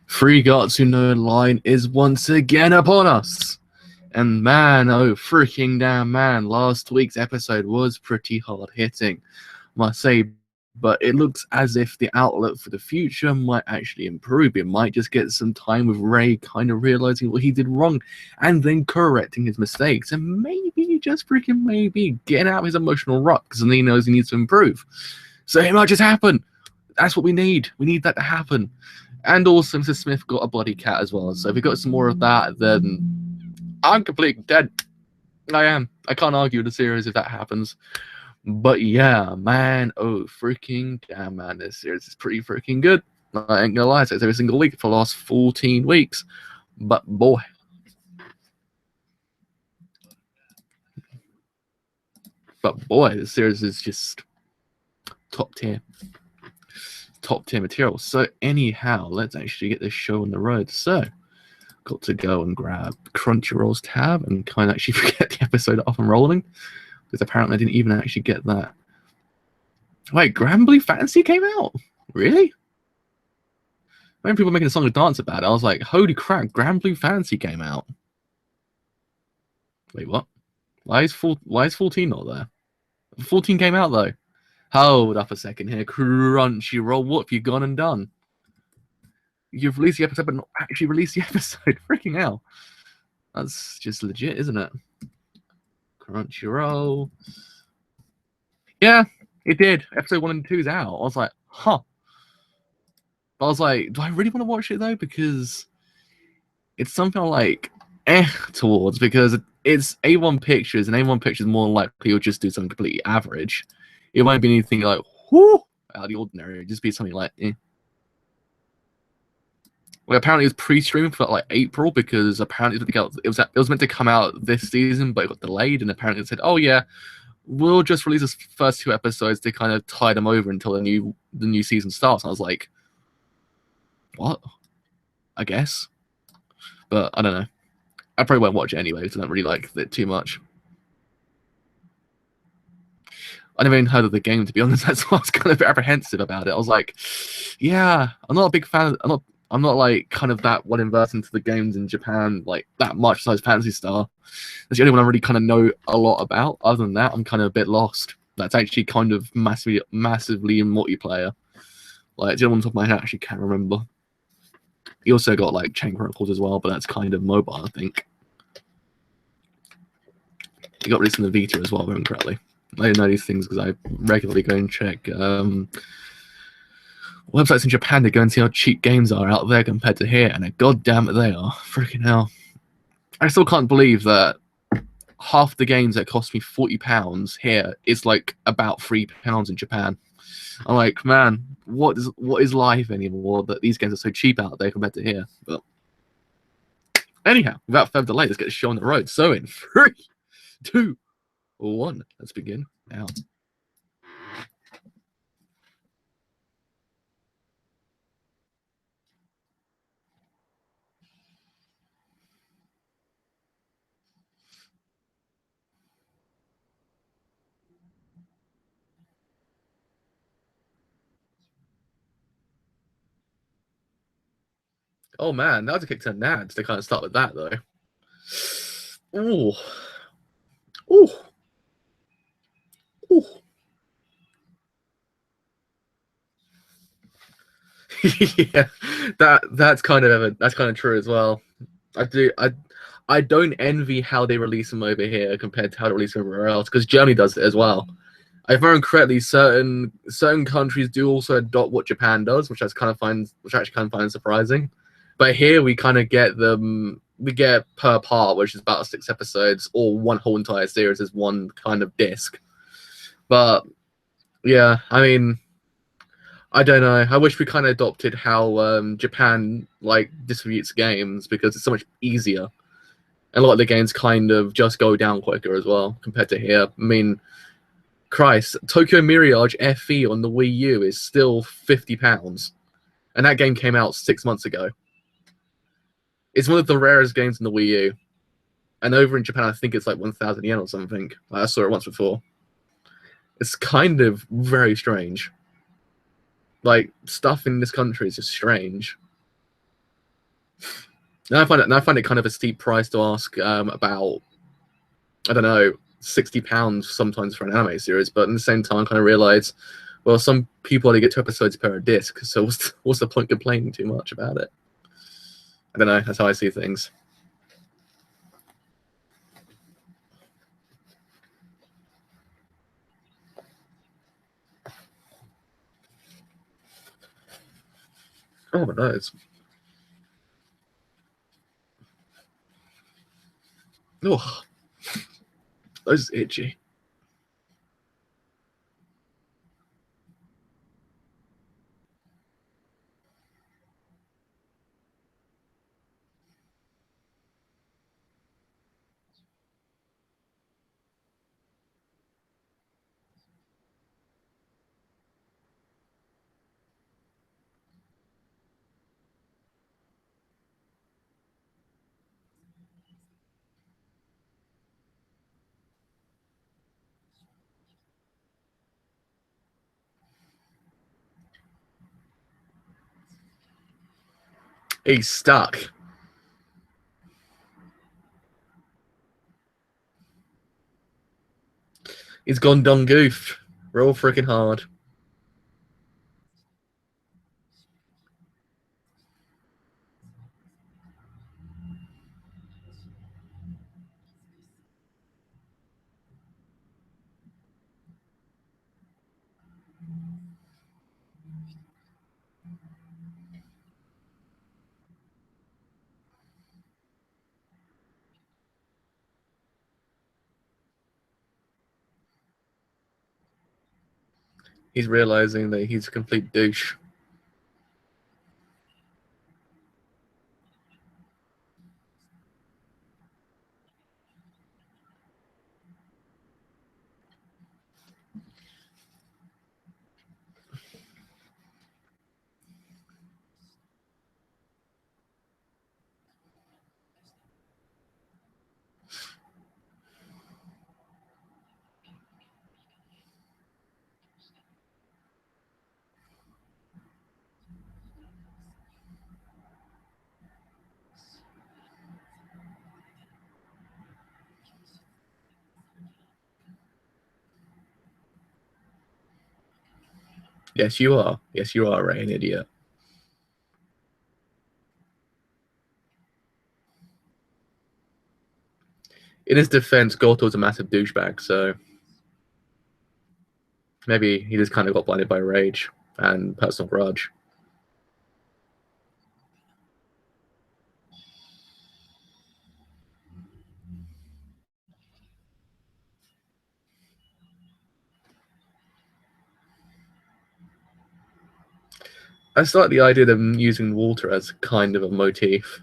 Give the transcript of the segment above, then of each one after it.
3 月no line is once again upon us. And man, oh freaking damn man, last week's episode was pretty hard hitting, must say, but it looks as if the outlook for the future might actually improve. It might just get some time with Ray kind of realizing what he did wrong and then correcting his mistakes, and maybe, just freaking maybe, getting out of his emotional rut because then he knows he needs to improve. So it might just happen. That's what we need. We need that to happen. And also, Mr. Smith got a bloody cat as well. So if we got some more of that, then I'm completely dead. I am. I can't argue with the series if that happens. But yeah, man, oh freaking damn, man, this series is pretty freaking good. I ain't gonna lie, it's every single week for the last 14 weeks. But boy, this series is just top tier material. So anyhow, let's actually get this show on the road. So got to go and grab Crunchyroll's tab and kind of actually get the episode off and rolling, because apparently I didn't even actually get that. Wait, Granblue Fantasy came out? Really? When people making a song and dance about it, I was like, holy crap, Granblue Fantasy came out. Wait, what? Why is 14 not there? 14 came out though. Hold up a second here. Crunchyroll, what have you gone and done? You've released the episode but not actually released the episode. Freaking hell. That's just legit, isn't it? Crunchyroll. Yeah, it did. Episode 1 and 2 is out. I was like, huh. I was like, do I really want to watch it though? Because it's something like towards, because it's A1 Pictures, and A1 Pictures more likely will just do something completely average. It won't be anything like whoo out of the ordinary. It'll just be something like Well, apparently it was pre-streaming for like April, because apparently it was meant to come out this season, but it got delayed, and apparently it said, oh yeah, we'll just release the first 2 episodes to kind of tie them over until the new season starts. And I was like, what? I guess. But I don't know. I probably won't watch it anyway because I don't really like it too much. I never even heard of the game, to be honest. That's why I was kind of apprehensive about it. I was like, yeah, I'm not a big fan. I'm not like kind of that well versed into the games in Japan like that much. Besides Phantasy Star, that's the only one I really kind of know a lot about. Other than that, I'm kind of a bit lost. That's actually kind of massively in multiplayer. Like the other one on top of my head, I actually can't remember. He also got like Chain Chronicles as well, but that's kind of mobile, I think. He got released on the Vita as well, if I remember correctly. I didn't know these things because I regularly go and check websites in Japan to go and see how cheap games are out there compared to here, and goddamn it, they are. Freaking hell. I still can't believe that half the games that cost me £40 here is like about £3 in Japan. I'm like, man, what is life anymore that these games are so cheap out there compared to here? But anyhow, without further delay, let's get the show on the road. So in 3, 2, 1, let's begin now. Oh man, that was a kick to nads. They kind of start with that though. Ooh. Ooh. Ooh. Yeah, that's kind of true as well. I don't envy how they release them over here compared to how they release them everywhere else, because Germany does it as well. If I remember correctly, certain countries do also adopt what Japan does, which I actually kind of find surprising. But here we kind of get them. We get per part, which is about 6 episodes, or one whole entire series is one kind of disc. But yeah, I mean, I don't know. I wish we kind of adopted how Japan like distributes games, because it's so much easier. And a lot of the games kind of just go down quicker as well compared to here. I mean, Christ, Tokyo Mirage FE on the Wii U is still £50, and that game came out 6 months ago. It's one of the rarest games in the Wii U, and over in Japan, I think it's like 1,000 yen or something. I saw it once before. It's kind of very strange. Like, stuff in this country is just strange. Now I find it kind of a steep price to ask about, I don't know, £60 sometimes for an anime series, but at the same time, I kind of realize, well, some people only get 2 episodes per disc, so what's the point complaining too much about it? I don't know. That's how I see things. Oh, but no, it's oh, those itchy. He's stuck. He's gone done goof. Real freaking hard. He's realizing that he's a complete douche. Yes, you are. Yes, you are, Ray, an idiot. In his defense, Goto's a massive douchebag, so maybe he just kind of got blinded by rage and personal grudge. I still like the idea of them using water as kind of a motif.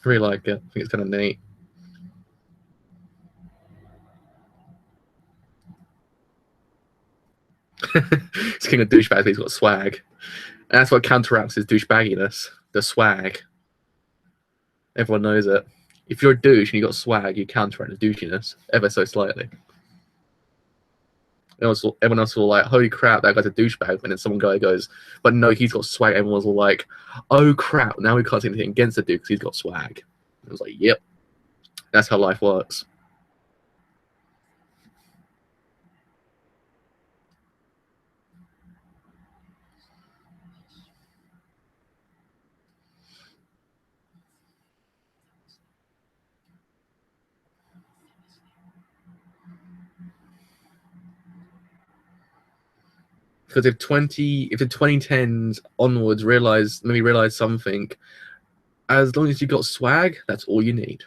I really like it. I think it's kind of neat. He's king of douchebags, but he's got swag. And that's what counteracts his douchebagginess. The swag. Everyone knows it. If you're a douche and you got swag, you counteract his douchiness ever so slightly. Everyone else will like, holy crap, that guy's a douchebag. And then some guy goes, but no, he's got swag. Everyone's all like, oh crap, now we can't say anything against the dude because he's got swag. I was like, yep, that's how life works. Because if the 2010s onwards maybe realize something, as long as you got swag, that's all you need.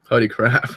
Holy crap.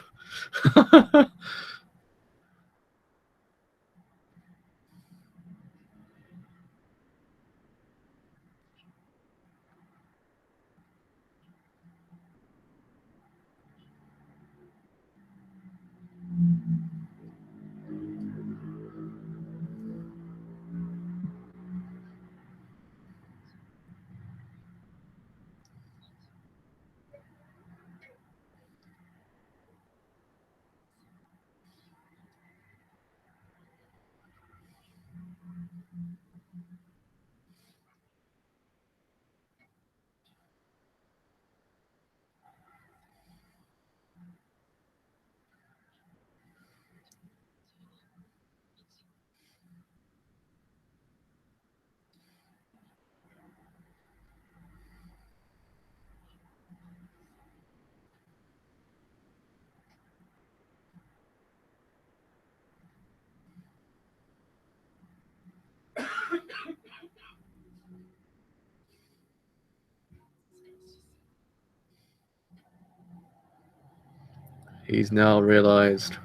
He's now realized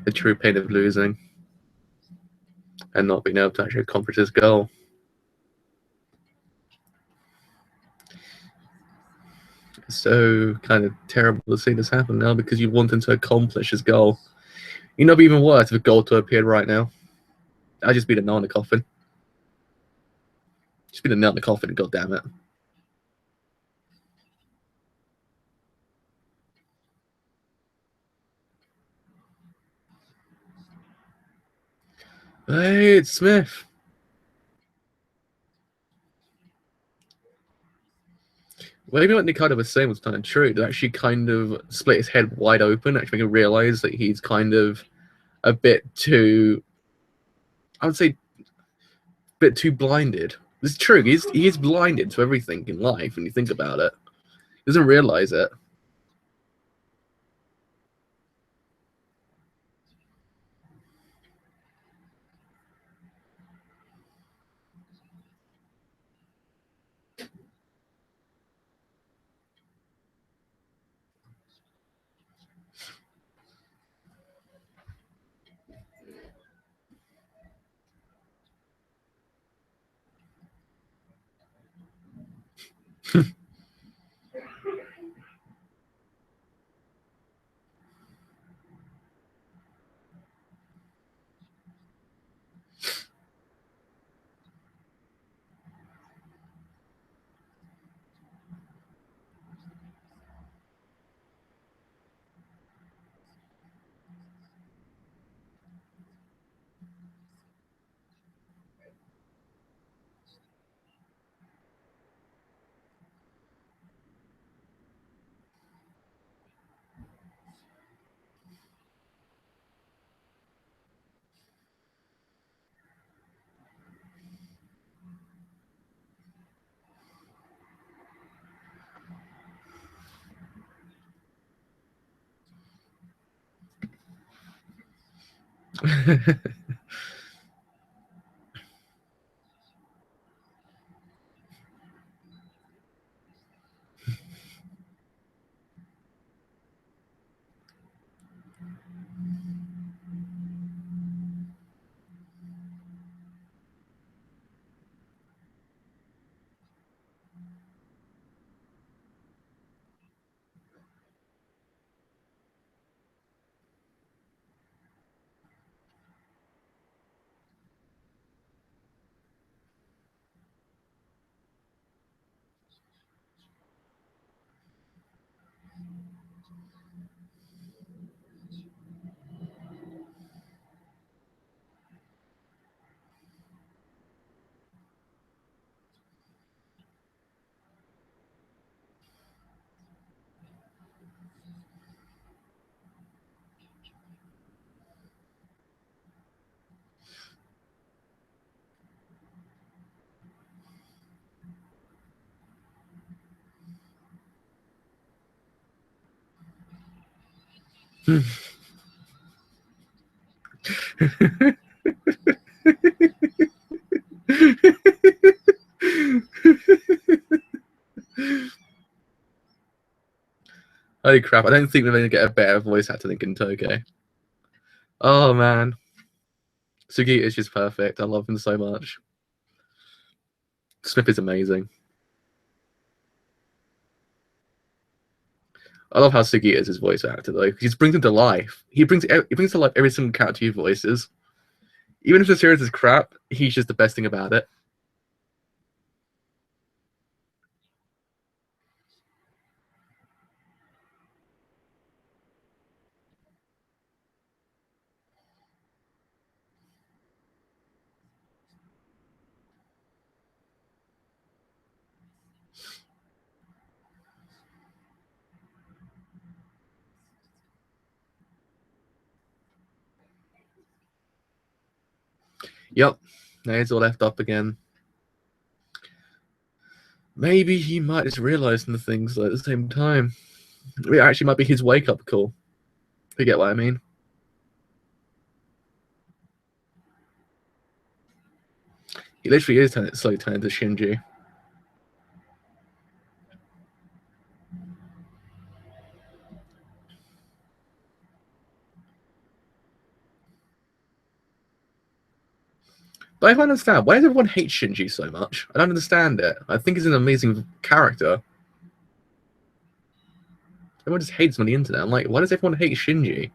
the true pain of losing and not being able to actually accomplish his goal. It's so kind of terrible to see this happen now because you want him to accomplish his goal. You know, it'd be even worse if a goal to appeared right now. I'd just be the nail in the coffin. Just be the nail in the coffin, god damn it. Hey, it's Smith. Well, even what Nikaido was saying was kind of true. To actually kind of split his head wide open, actually making him realize that he's kind of a bit too, I would say, a bit too blinded. It's true. He is blinded to everything in life when you think about it. He doesn't realize it. Holy crap! I don't think we're going to get a better voice actor than Gintoge. Oh man, Sugi is just perfect. I love him so much. Smith is amazing. I love how Sugi is his voice actor though. He just brings him to life. He brings to life every single character he voices. Even if the series is crap, he's just the best thing about it. Yep. Now he's all left up again. Maybe he might just realize the things at the same time. It actually might be his wake up call. You get what I mean? He literally is slowly turning to Shinji. But I don't understand. Why does everyone hate Shinji so much? I don't understand it. I think he's an amazing character. Everyone just hates him on the internet. I'm like, why does everyone hate Shinji?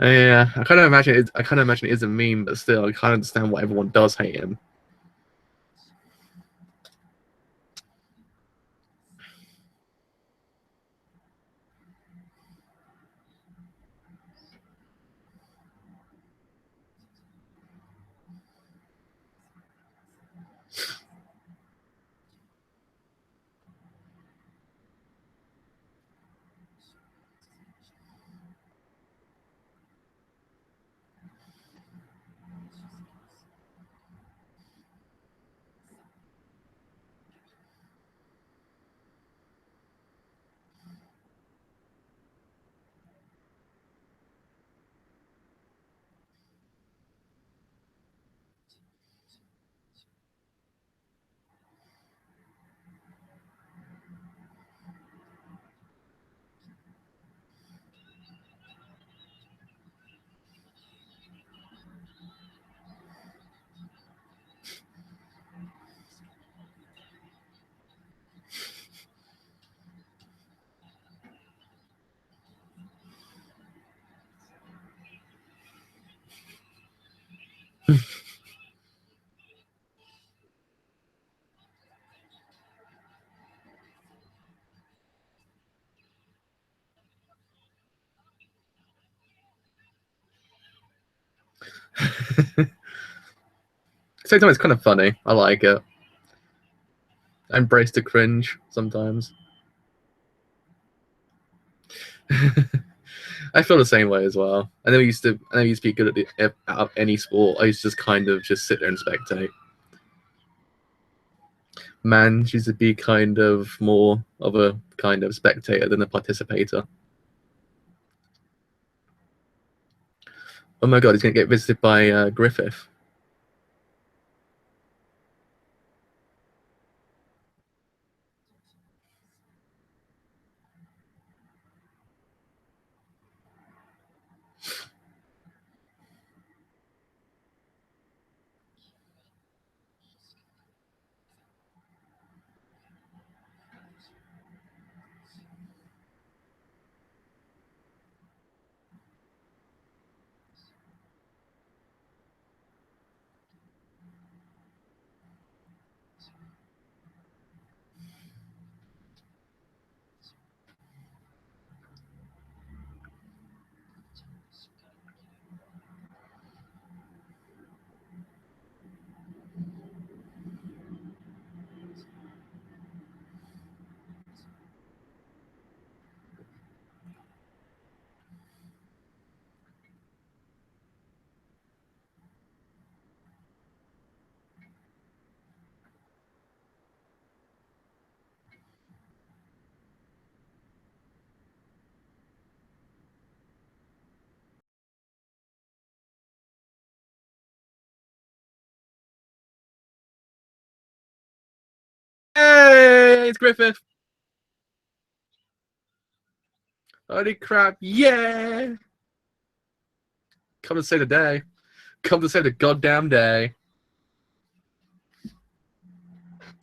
Yeah, I kind of imagine it is a meme, but still, I can't understand why everyone does hate him. Same time, it's kind of funny. I like it. I embrace the cringe sometimes. I feel the same way as well. I never used to be good at out of any sport. I used to just kind of just sit there and spectate. Man used to be kind of more of a kind of spectator than a participator. Oh my god, he's gonna get visited by Griffith. it's Griffith. Holy crap! Yeah. Come to save the day. Come to save the goddamn day.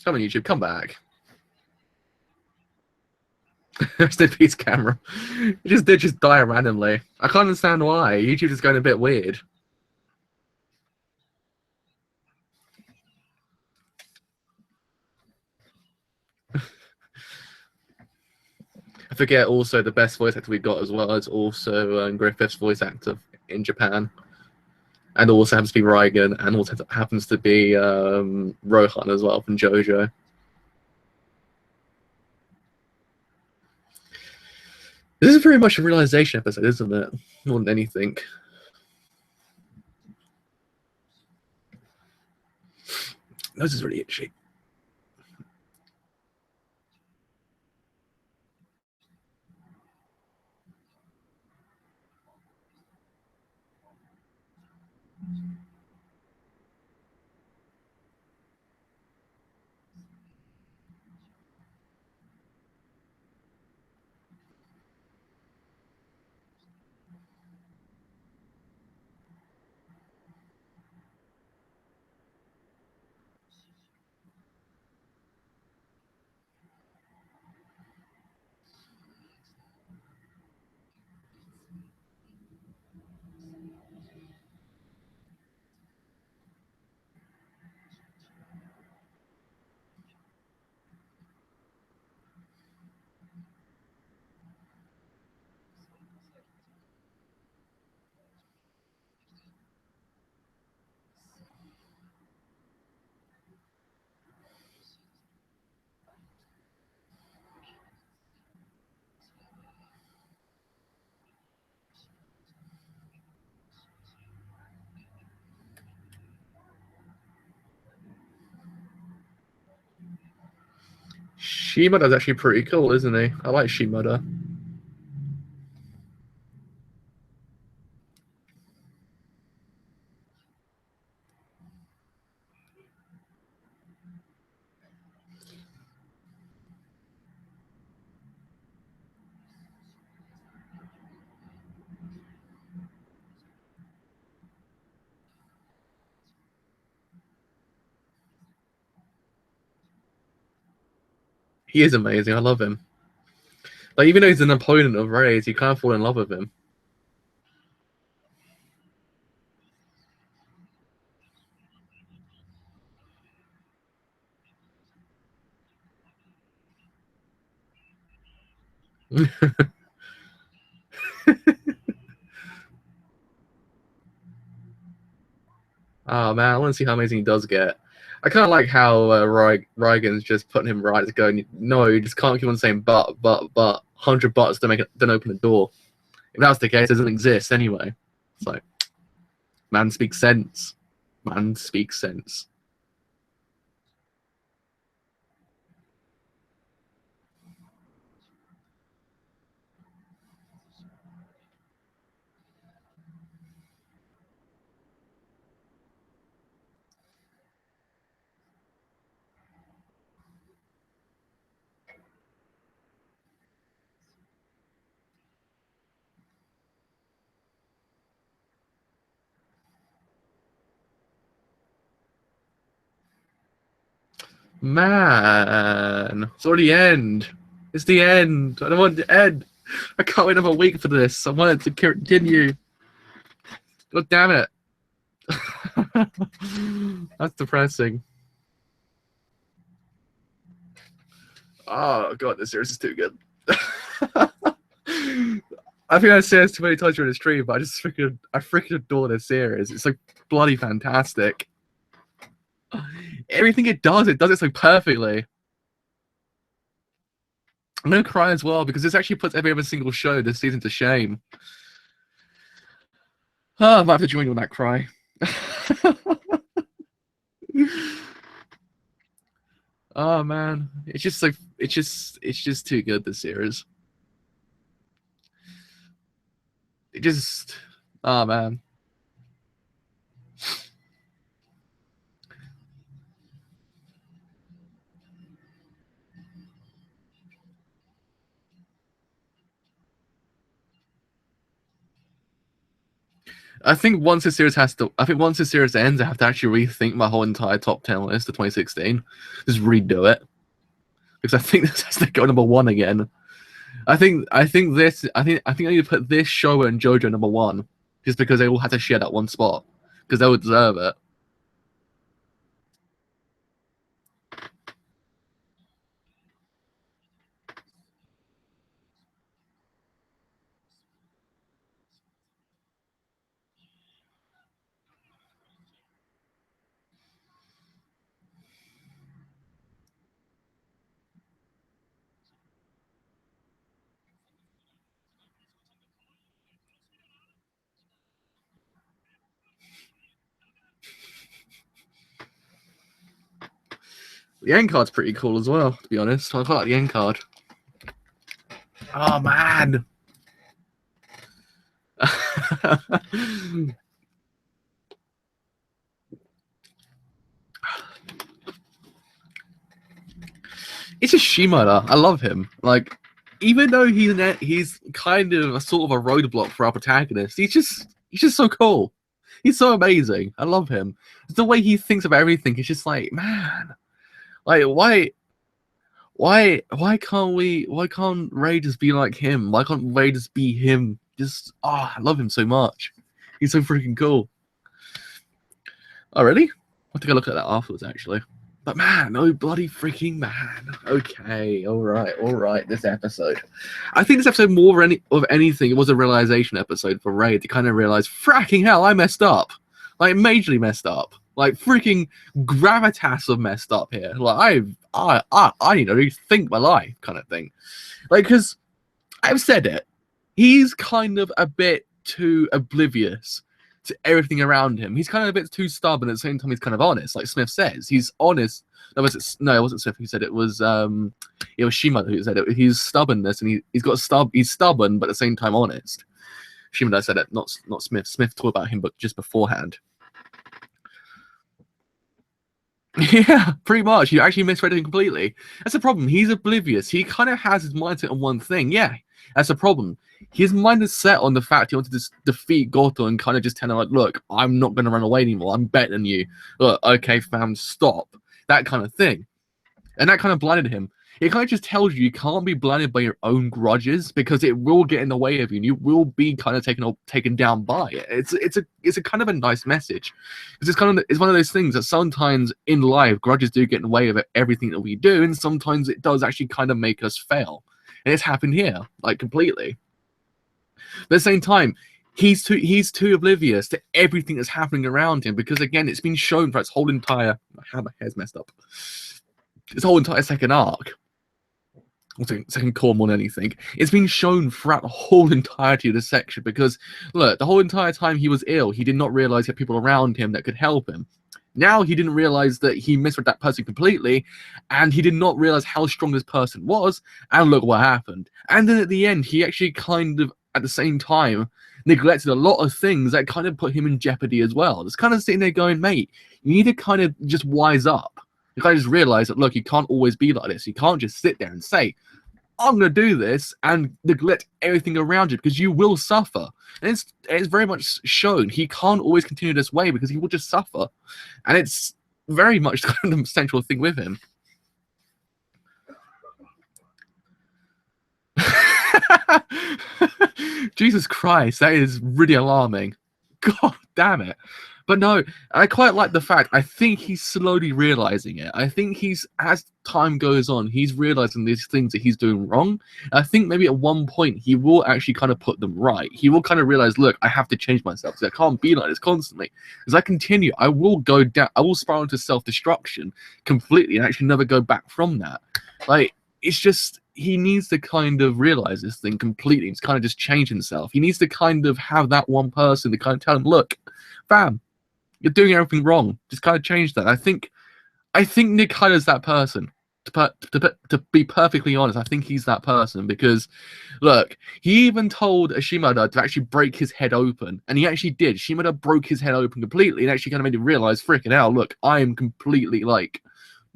Come on, YouTube. Come back. Rest in peace, camera. It just did just die randomly. I can't understand why. YouTube is going a bit weird. I forget also the best voice actor we got as well is also Griffith's voice actor in Japan. And also happens to be Reigen, and also happens to be Rohan as well from JoJo. This is very much a realization episode, isn't it? More than anything. Nose is really itchy. Shimada's actually pretty cool, isn't he? I like Shimada. He is amazing. I love him. Like, even though he's an opponent of Ray's, you can't fall in love with him. Oh man, I want to see how amazing he does get. I kind of like how Reigen's just putting him right. It's going, no, you just can't keep on saying but. 100 buts don't open the door. If that's the case, it doesn't exist anyway. It's like, man speaks sense. Man speaks sense. Man, it's already the end. It's the end. I don't want it to end. I can't wait another week for this. I want it to continue. God damn it. That's depressing. Oh god, this series is too good. I think I said this too many times during the stream, but I freaking adore this series. It's like bloody fantastic. Everything it does it so perfectly. I'm gonna cry as well because this actually puts every other single show this season to shame. Oh, I might have to join you on that cry. Oh man, it's just like it's just too good. This series. It just, oh man. I think once the series ends, I have to actually rethink my whole entire top 10 list of 2016. Just redo it because I think this has to go number 1 again. I think I need to put this show and JoJo number 1 just because they all had to share that one spot because they would deserve it. The end card's pretty cool as well, to be honest. I quite like the end card. Oh man. It's just Shimada. I love him. Like, even though he's kind of a sort of a roadblock for our protagonist, he's just so cool. He's so amazing. I love him. The way he thinks about everything. It's just like, man, like why can't Ray just be like him? Why can't Ray just be him? I love him so much. He's so freaking cool. Oh really? I'll take a look at that afterwards actually. But man, no bloody freaking man. Okay, all right. This episode, I think this episode more of anything, it was a realization episode for Ray to kind of realize, fracking hell, I messed up, like majorly messed up, like freaking gravitas of messed up here. Like I need to rethink my life, kind of thing. Like, because I've said it, he's kind of a bit too oblivious to everything around him. He's kind of a bit too stubborn. At the same time, he's kind of honest. Like Smith says, he's honest. No, it wasn't Smith who said it. It was Shimada who said it. He's stubbornness, and he's stubborn, but at the same time honest. Shimada said it, not Smith. Smith talked about him, but just beforehand. Yeah, pretty much. You actually misread him completely. That's the problem. He's oblivious. He kind of has his mindset on one thing. Yeah, that's the problem. His mind is set on the fact he wanted to defeat Goto and kind of just tell him, like, look, I'm not going to run away anymore. I'm better than you. Look, okay, fam, stop. That kind of thing. And that kind of blinded him. It kind of just tells you can't be blinded by your own grudges because it will get in the way of you and you will be kind of taken down by it. It's a kind of a nice message. It's one of those things that sometimes in life grudges do get in the way of everything that we do, and sometimes it does actually kind of make us fail. And it's happened here, like completely. But at the same time, he's too oblivious to everything that's happening around him because again, it's been shown for its whole entire my hair's messed up. This whole entire second arc. Second core more than anything. It's been shown throughout the whole entirety of this section because, look, the whole entire time he was ill, he did not realize he had people around him that could help him. Now he didn't realize that he misread that person completely, and he did not realize how strong this person was, and look what happened. And then at the end, he actually kind of, at the same time, neglected a lot of things that kind of put him in jeopardy as well. It's kind of sitting there going, mate, you need to kind of just wise up. You kind of just realize that, look, you can't always be like this. You can't just sit there and say, I'm going to do this and neglect everything around you because you will suffer. And it's very much shown he can't always continue this way because he will just suffer. And it's very much kind of the central thing with him. Jesus Christ, that is really alarming. God damn it. But no, I quite like the fact, I think he's slowly realizing it. I think as time goes on, he's realizing these things that he's doing wrong. I think maybe at one point he will actually kind of put them right. He will kind of realize, look, I have to change myself because I can't be like this constantly. As I continue, I will go down, I will spiral into self-destruction completely and actually never go back from that. Like, it's just, he needs to kind of realize this thing completely. It's kind of just change himself. He needs to kind of have that one person to kind of tell him, look, fam, you're doing everything wrong. Just kind of change that. I think Nick Heider's that person. To be perfectly honest, I think he's that person because, look, he even told Shimada to actually break his head open, and he actually did. Shimada broke his head open completely and actually kind of made him realize, freaking hell, look, I am completely, like,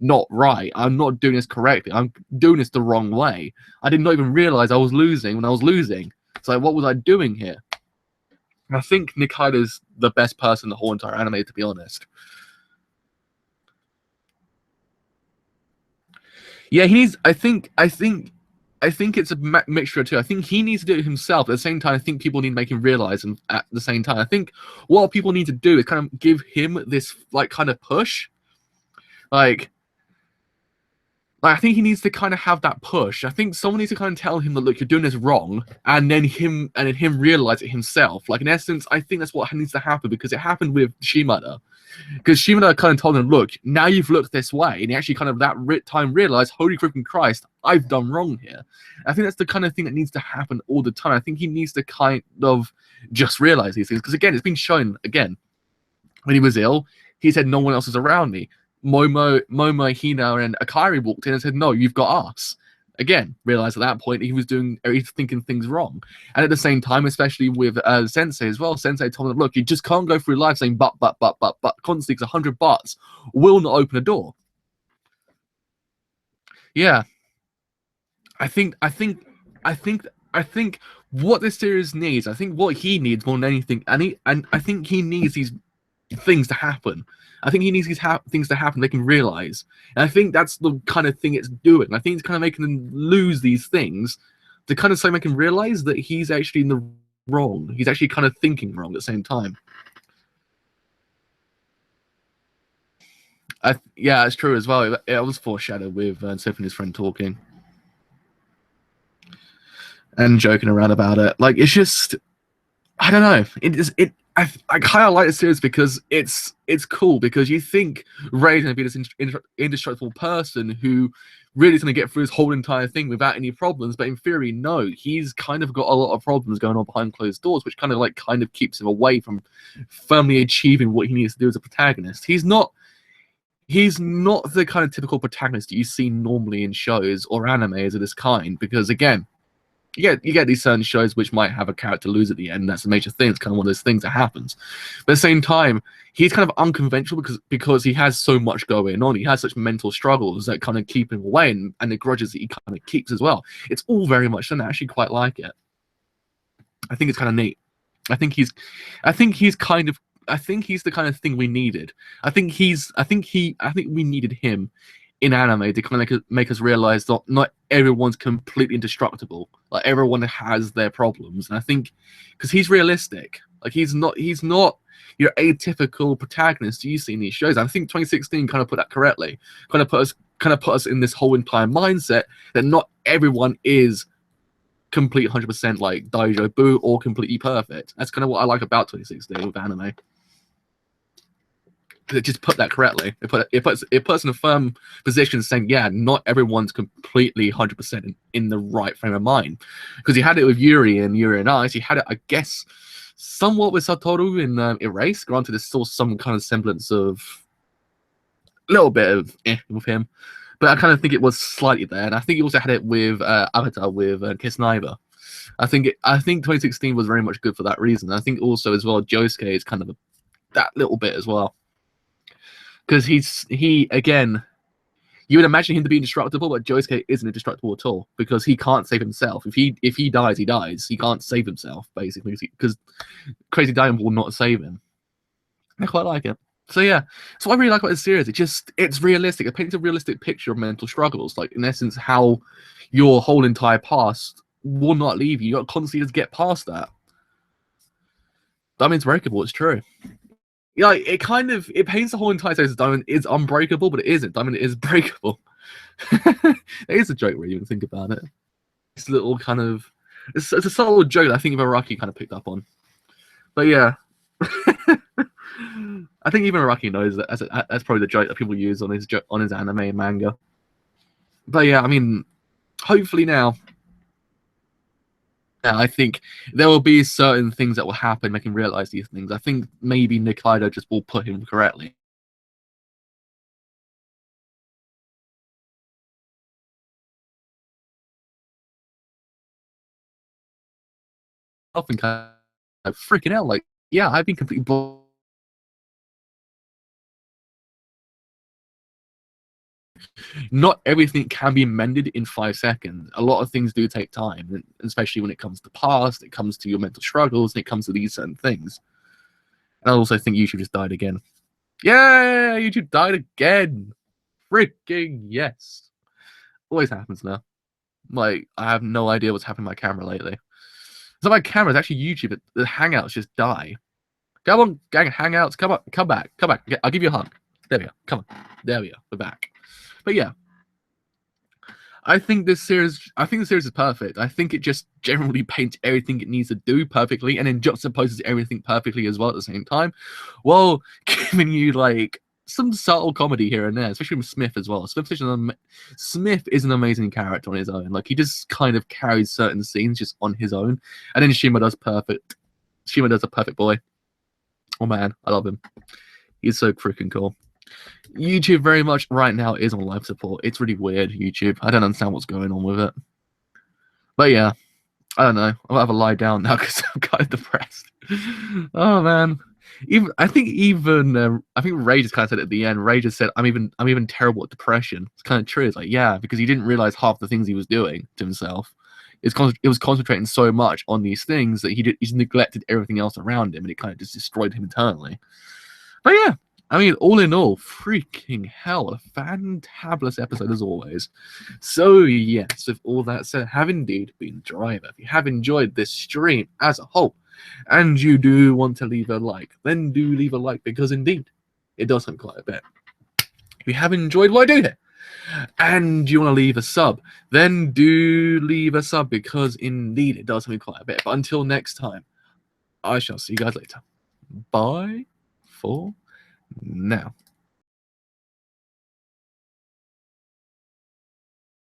not right. I'm not doing this correctly. I'm doing this the wrong way. I did not even realize I was losing when I was losing. It's like, what was I doing here? I think Nikaido's the best person in the whole entire anime, to be honest. Yeah, he needs. I think it's a mixture of two. I think he needs to do it himself. At the same time, I think people need to make him realize, and at the same time, I think what people need to do is kind of give him this like kind of push, like. I think he needs to kind of have that push. I think someone needs to kind of tell him that look, you're doing this wrong, and then him realize it himself. Like in essence, I think that's what needs to happen because it happened with Shimada. Because Shimada kind of told him, look, now you've looked this way. And he actually kind of that time realized, holy freaking Christ, I've done wrong here. I think that's the kind of thing that needs to happen all the time. I think he needs to kind of just realize these things. Because again, it's been shown, again, when he was ill, he said, no one else is around me. Momo, Hina, and Akari walked in and said, no, you've got us. Again, realized at that point he's thinking things wrong. And at the same time, especially with Sensei as well, Sensei told him, look, you just can't go through life saying but constantly, because 100 buts will not open a door. Yeah. I think what this series needs, I think what he needs more than anything, and I think he needs these things to happen. I think he needs these things to happen they can realize. And I think that's the kind of thing it's doing. I think it's kind of making them lose these things to kind of make him realize that he's actually in the wrong. He's actually kind of thinking wrong at the same time. Yeah, it's true as well. It was foreshadowed with Sif and his friend talking and joking around about it. Like, it's just, I don't know. I kind of like the series because it's cool, because you think Ray's going to be this indestructible person who really is going to get through this whole entire thing without any problems, but in theory, no. He's kind of got a lot of problems going on behind closed doors, which kind of keeps him away from firmly achieving what he needs to do as a protagonist. He's not the kind of typical protagonist that you see normally in shows or animes of this kind, because again, you get these certain shows which might have a character lose at the end. That's a major thing. It's kind of one of those things that happens. But at the same time, he's kind of unconventional because he has so much going on. He has such mental struggles that kind of keep him away, and the grudges that he kind of keeps as well. It's all very much done. I actually quite like it. I think it's kind of neat. I think he's the kind of thing we needed. I think we needed him in anime to kind of make us realize that not everyone's completely indestructible. Like, everyone has their problems, and I think because he's realistic, like he's not your atypical protagonist you see in these shows. And I think 2016 kind of put that correctly. Kind of put us in this whole entire mindset that not everyone is complete 100% like Daijo Boo or completely perfect. That's kind of what I like about 2016 with anime. It just put that correctly. It puts in a firm position saying, yeah, not everyone's completely 100% in the right frame of mind. Because you had it with Yuri and Yuri and Ice. You had it, I guess, somewhat with Satoru in Erase. Granted, there's still some kind of semblance of a little bit of with him. But I kind of think it was slightly there. And I think you also had it with Avatar with Kiss Neither. I think 2016 was very much good for that reason. I think also as well, Josuke is kind of that little bit as well. Because again, you would imagine him to be indestructible, but Josuke isn't indestructible at all because he can't save himself. If he dies, he dies. He can't save himself, basically, because Crazy Diamond will not save him. I quite like it. So yeah, so I really like about this series. It's realistic. It paints a realistic picture of mental struggles. Like, in essence, how your whole entire past will not leave you. You got to constantly just get past that. Diamond's breakable. It's true. Yeah, it paints the whole entire series as Diamond is unbreakable, but it isn't. Diamond is breakable. It is a joke when you even think about it. It's a little kind of it's a subtle joke that I think Araki kind of picked up on. But yeah, I think even Araki knows that that's probably the joke that people use on his anime and manga. But yeah, I mean, hopefully now. Yeah, I think there will be certain things that will happen, make him realize these things. I think maybe Nikaido just will put him correctly. I think I'm freaking out. Like, yeah, I've been completely Not everything can be amended in 5 seconds. A lot of things do take time, especially when it comes to past, it comes to your mental struggles, and it comes to these certain things. And I also think YouTube just died again. Yeah, YouTube died again. Freaking yes. Always happens now. Like, I have no idea what's happened to my camera lately. It's not my camera, it's actually YouTube. The Hangouts just die. Come on, gang, Hangouts, come on, come back. I'll give you a hug. There we go. Come on. There we go. We're back. But yeah. I think this series is perfect. I think it just generally paints everything it needs to do perfectly, and then juxtaposes everything perfectly as well at the same time, while giving you like some subtle comedy here and there, especially with Smith as well. Smith is an amazing character on his own. Like, he just kind of carries certain scenes just on his own, and then Shima does perfect. Shima does a perfect boy. Oh man, I love him. He's so freaking cool. YouTube very much right now is on life support. It's really weird, YouTube. I don't understand what's going on with it. But yeah, I don't know. I'll have a lie down now because I'm kind of depressed. Oh man. I think Ray just kind of said it at the end. Ray just said, I'm even terrible at depression. It's kind of true. It's like, yeah, because he didn't realize half the things he was doing to himself. It was concentrating so much on these things that he neglected everything else around him, and it kind of just destroyed him internally. But yeah, I mean, all in all, freaking hell, a fantabulous episode as always. So yes, with all that said, have indeed been Driver. If you have enjoyed this stream as a whole, and you do want to leave a like, then do leave a like, because indeed, it does help quite a bit. If you have enjoyed what I do here, and you want to leave a sub, then do leave a sub, because indeed, it does help quite a bit. But until next time, I shall see you guys later. Bye for now.